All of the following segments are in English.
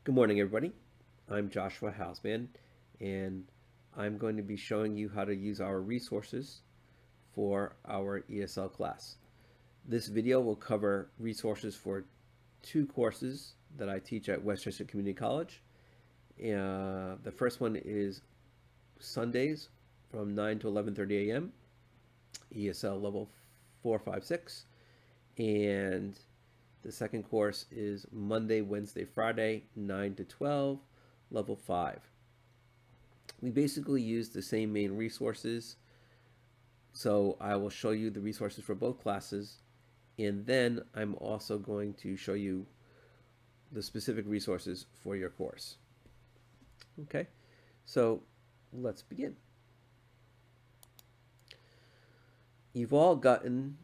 Good morning, everybody. I'm Joshua Hausman, and I'm going to be showing you how to use our resources for our ESL class. This video will cover resources for two courses that I teach at Westchester Community College. The first one is Sundays from 9 to 11:30 a.m., ESL level 456, and the second course is Monday, Wednesday, Friday, 9 to 12, level 5. We basically use the same main resources, so I will show you the resources for both classes, and then I'm also going to show you the specific resources for your course. Okay, so let's begin. You've all gotten,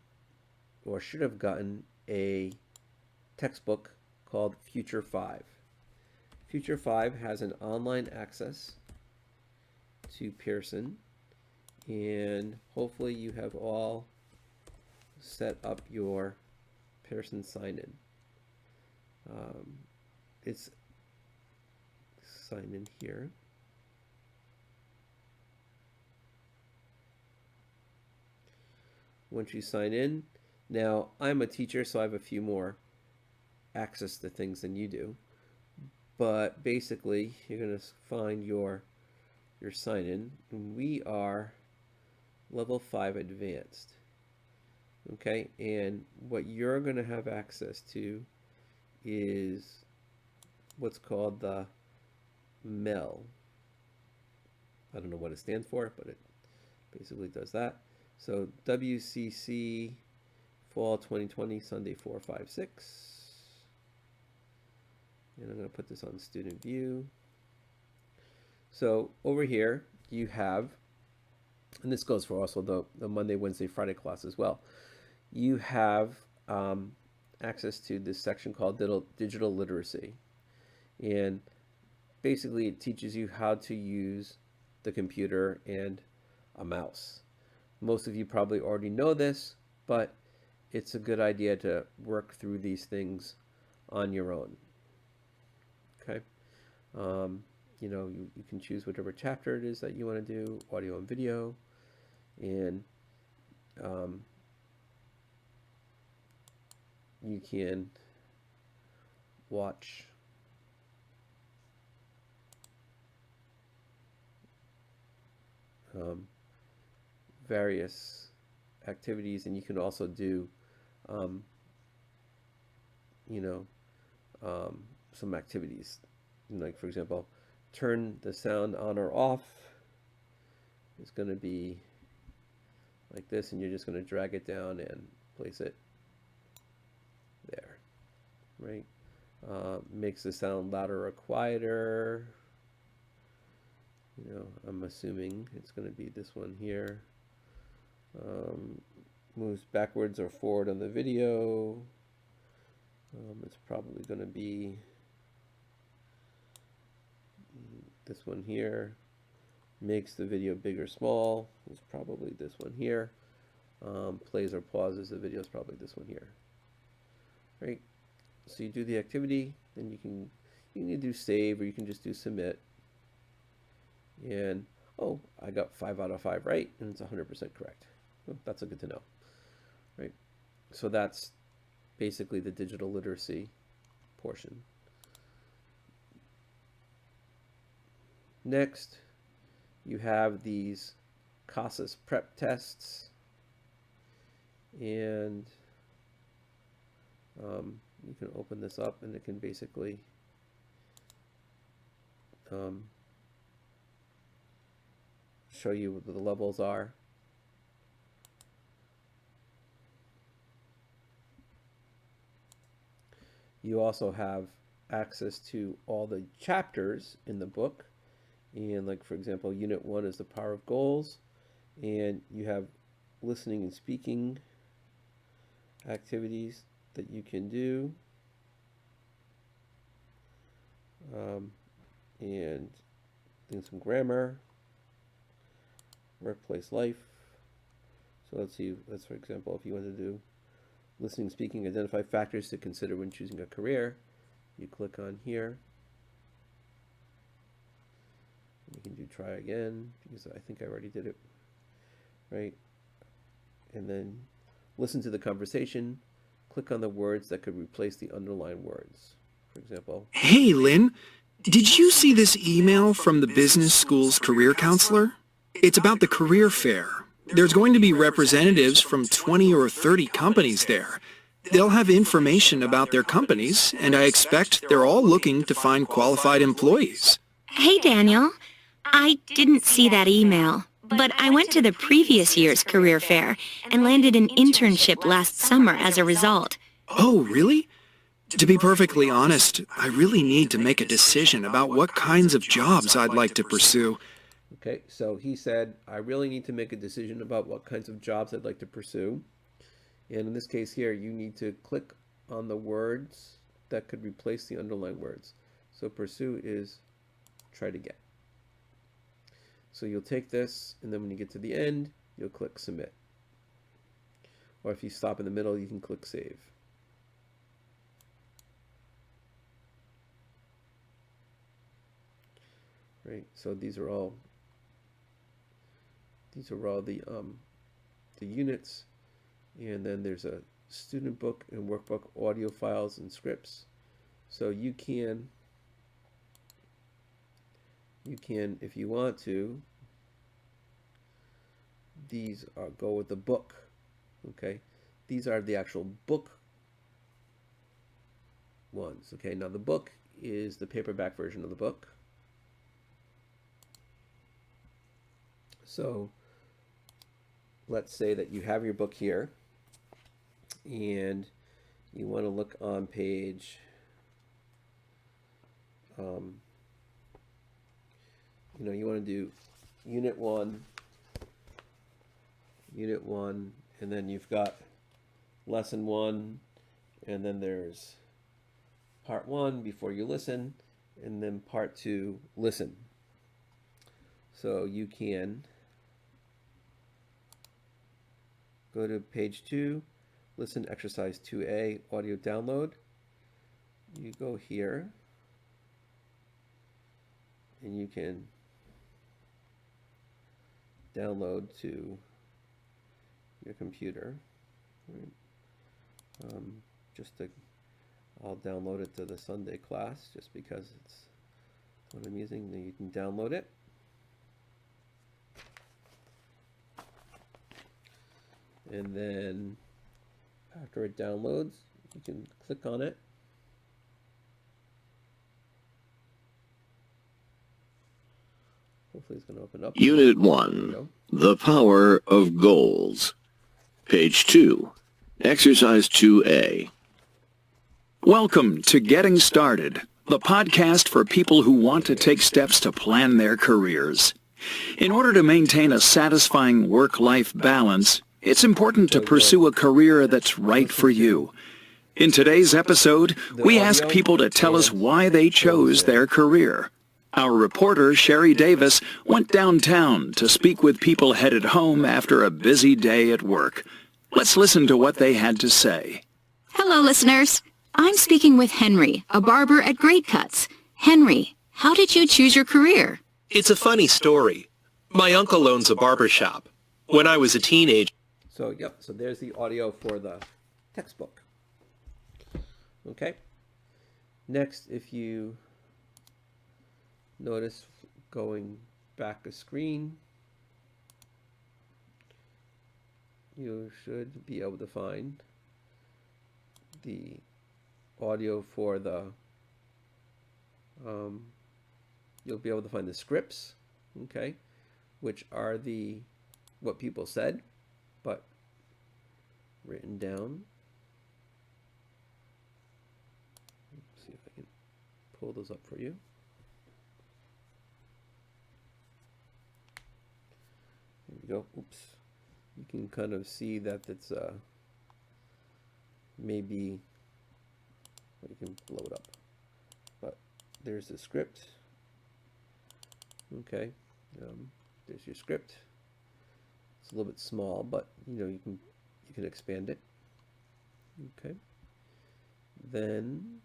or should have gotten, a textbook called Future 5. Future 5 has an online access to Pearson, and hopefully you have all set up your Pearson sign-in. It's sign in here. Once you sign in, now I'm a teacher, so I have a few more access to things than you do. But basically, you're going to find your sign-in. We are level 5 advanced. Okay, and what you're going to have access to is what's called the MEL. I don't know what it stands for, but it basically does that. So WCC Fall 2020, Sunday 456. And I'm going to put this on student view. So over here you have, and this goes for also the Monday, Wednesday, Friday class as well. You have access to this section called digital literacy. And basically it teaches you how to use the computer and a mouse. Most of you probably already know this, but it's a good idea to work through these things on your own. Okay, you can choose whichever chapter it is that you want to do, audio and video, and you can watch various activities, and you can also do some activities, like for example, turn the sound on or off. It's going to be like this, and you're just going to drag it down and place it there, right? Makes the sound louder or quieter. I'm assuming it's going to be this one here. Moves backwards or forward on the video. It's probably going to be this one here. Makes the video big or small. It's probably this one here. Plays or pauses the video is probably this one here. Right? So you do the activity, then you can do save, or you can just do submit. And oh, I got 5 out of 5 right, and it's 100% correct. Well, that's a good to know, right? So that's basically the digital literacy portion. Next, you have these CASAS prep tests, and you can open this up, and it can basically show you what the levels are. You also have access to all the chapters in the book, and like for example, Unit 1 is the power of goals, and you have listening and speaking activities that you can do, and then some grammar, workplace life. So let's see, let's for example, if you want to do listening and speaking, identify factors to consider when choosing a career, you click on here, You can do try again because I think I already did it, right? And then listen to the conversation. Click on the words that could replace the underlined words. For example, Hey, Lynn, did you see this email from the business school's career counselor? It's about the career fair. There's going to be representatives from 20 or 30 companies there. They'll have information about their companies, and I expect they're all looking to find qualified employees. Hey, Daniel. I didn't see that email, but I went to the previous year's career fair and landed an internship last summer as a result. Oh, really? To be perfectly honest, I really need to make a decision about what kinds of jobs I'd like to pursue. okay, so he said, I really need to make a decision about what kinds of jobs I'd like to pursue. And in this case here, you need to click on the words that could replace the underlined words. So pursue is try to get. So you'll take this, and then when you get to the end, you'll click submit. Or if you stop in the middle, you can click save. Right, so these are all the units, and then there's a student book and workbook audio files and scripts. So you can if you want to, these go with the book. Okay, these are the actual book ones. Okay, now the book is the paperback version of the book. So let's say that you have your book here and you want to look on page you want to do unit 1, and then you've got lesson 1, and then there's part 1, before you listen, and then part 2, listen. So you can go to page 2, listen exercise 2A, audio download. You go here, and you can download to your computer. Right? I'll download it to the Sunday class just because it's what I'm using. Then you can download it. And then after it downloads, you can click on it. Hopefully it's going to open up. Unit 1, The Power of Goals. Page 2, Exercise 2A. Welcome to Getting Started, the podcast for people who want to take steps to plan their careers. In order to maintain a satisfying work-life balance, it's important to pursue a career that's right for you. In today's episode, we ask people to tell us why they chose their career. Our reporter, Sherry Davis, went downtown to speak with people headed home after a busy day at work. Let's listen to what they had to say. Hello, listeners. I'm speaking with Henry, a barber at Great Cuts. Henry, how did you choose your career? It's a funny story. My uncle owns a barber shop. When I was a teenager... So there's the audio for the textbook. Okay. Next, if you notice going back a screen, you should be able to find the audio for the you'll be able to find the scripts, okay, which are what people said but written down. Let's see if I can pull those up for you. There we go. Oops. You can kind of see that it's maybe, well, you can blow it up, but there's the script. Okay, there's your script. It's a little bit small, but you can expand it. Okay, then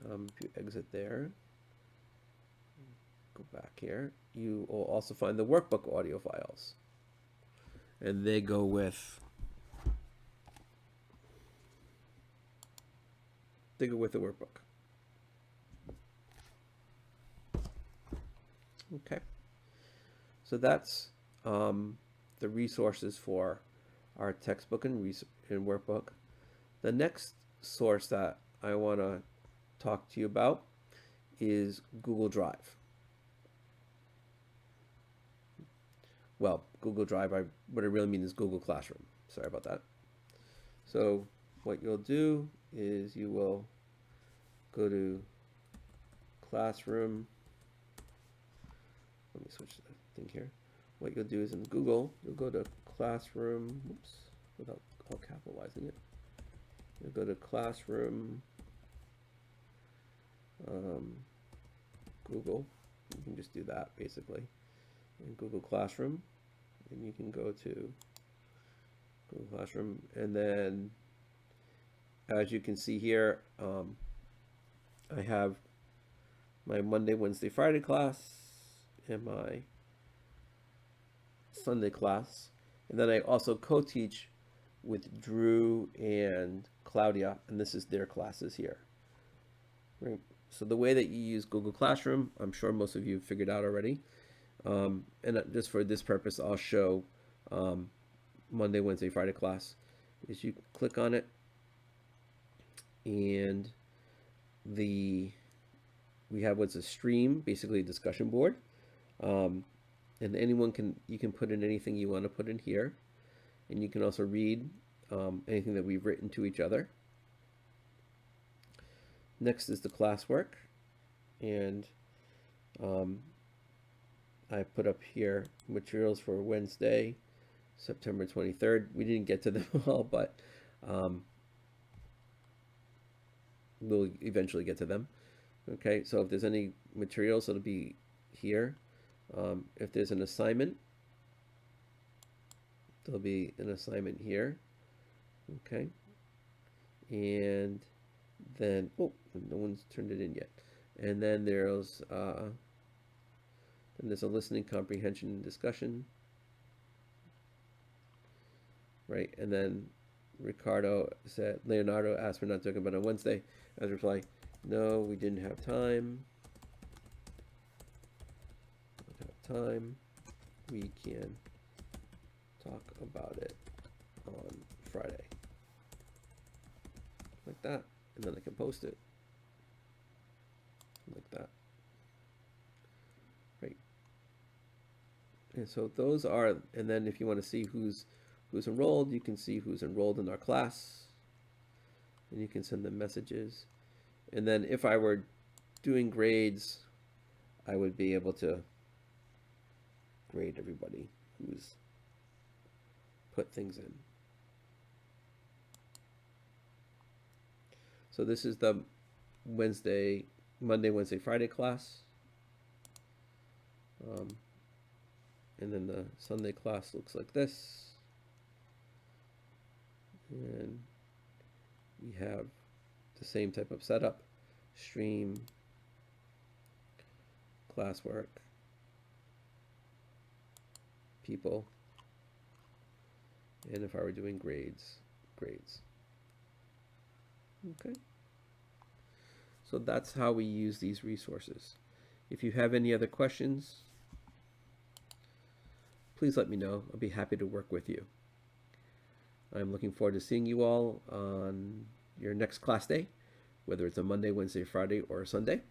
if you exit there, go back here, you will also find the workbook audio files. And they go with the workbook. Okay. So that's the resources for our textbook and workbook. The next source that I want to talk to you about is Google Drive. Well, Google Drive, what I really mean is Google Classroom. Sorry about that. So what you'll do is you will go to Classroom. Let me switch the thing here. What you'll do is in Google, you'll go to Classroom, oops, without all capitalizing it. You'll go to Classroom, Google. You can just do that basically. In Google Classroom, and you can go to Google Classroom, and then as you can see here, I have my Monday, Wednesday, Friday class and my Sunday class, and then I also co-teach with Drew and Claudia, and this is their classes here. Right. So the way that you use Google Classroom, I'm sure most of you have figured out already. And just for this purpose, I'll show Monday, Wednesday, Friday class. Is you click on it, and we have what's a stream, basically a discussion board, and you can put in anything you want to put in here, and you can also read anything that we've written to each other. Next is the classwork, and I put up here materials for Wednesday, September 23rd. We didn't get to them all, but we'll eventually get to them. Okay, so if there's any materials, it'll be here. If there's an assignment, there'll be an assignment here. Okay, and then, oh, no one's turned it in yet. And then there's a listening comprehension and discussion, right? And then Leonardo asked, we're not talking about on Wednesday. As a reply, no, we didn't have time. We can talk about it on Friday. Like that. And then I can post it. Like that. Right. And so those are, and then if you want to see who's enrolled, you can see who's enrolled in our class. And you can send them messages. And then if I were doing grades, I would be able to grade everybody who's put things in. So this is the Monday, Wednesday, Friday class. And then the Sunday class looks like this. And we have the same type of setup: stream, classwork, people, and if I were doing grades. Okay. So that's how we use these resources. If you have any other questions, please let me know. I'll be happy to work with you. I'm looking forward to seeing you all on your next class day, whether it's a Monday, Wednesday, Friday, or a Sunday.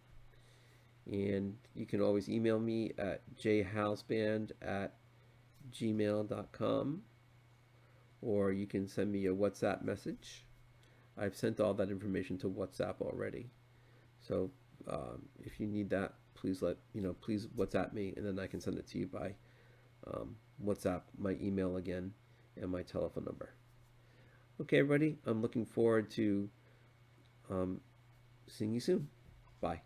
And you can always email me at jhouseband@gmail.com, or you can send me a WhatsApp message. I've sent all that information to WhatsApp already. So if you need that, please please WhatsApp me, and then I can send it to you by WhatsApp, my email again, and my telephone number. Okay, everybody, I'm looking forward to seeing you soon. Bye.